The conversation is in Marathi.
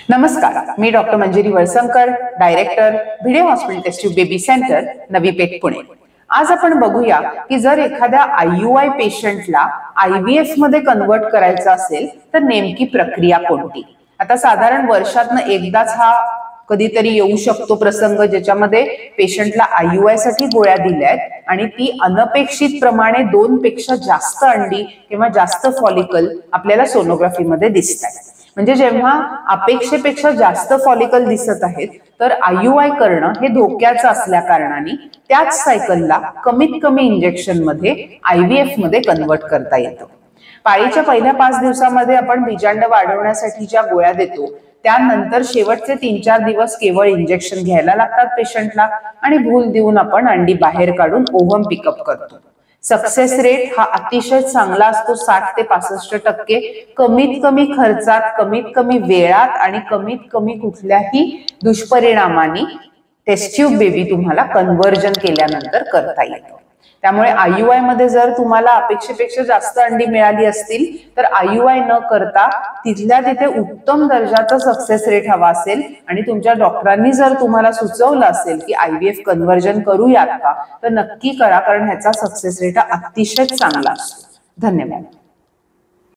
नमस्कार, मी doctor Manjiri Walsankar, director Bhide hospital test tube baby centre, Navi Peth, Pune. आज आपण बघूया की जर एखाद्या IUI पेशंटला IVF मध्ये कन्वर्ट करायचं असेल तर नेमकी प्रक्रिया कोणती। आता साधारण वर्षातनं एकदाच हा कधीतरी येऊ शकतो प्रसंग ज्याच्यामध्ये पेशंटला IUI साठी गोळ्या दिल्यात आणि ती अनपेक्षित प्रमाणे 2 पेक्षा जास्त अंडी किंवा जास्त फॉलिकल आपल्याला सोनोग्राफी मध्ये दिसतात। म्हणजे जेव्हा अपेक्षेपेक्षा जास्त फॉलिकल दिसत आहेत तर IUI करणं हे धोक्याचं असल्या कारणाने त्याच सायकलला कमीत कमी इंजेक्शन मध्ये IVF मध्ये कन्वर्ट करता येतं। पाळीच्या पहिल्या 5 दिवसामध्ये आपण बीजांड वाढवण्यासाठी ज्या गोळ्या देतो त्यानंतर शेवटचे 3-4 दिवस केवळ इंजेक्शन घ्यायला लागतात पेशंटला आणि भूल देऊन आपण अंडी बाहेर काढून ओव्हम पिकअप करतो। सक्सेस रेट हा अतिशय चांगला असतो, 60 ते 65%। कमीत कमी खर्चात, कमीत कमी वेळात आणि कमीत कमी कुठल्याही दुष्परिणामांनी टेस्ट ट्यूब बेबी तुम्हाला कन्वर्जन केल्यानंतर करता येतं। त्यामुळे IUI मध्ये जर तुम्हाला अपेक्षेपेक्षा जास्त अंडी मिळाली असतील तर IUI न करता तिथल्या तिथे उत्तम दर्जाचा सक्सेस रेट हवा असेल आणि तुमच्या डॉक्टरांनी जर तुम्हाला सुचवलं असेल की IVF कन्वर्जन करूयात का तर नक्की करा, कारण ह्याचा सक्सेस रेट अतिशय चांगला असतो। धन्यवाद।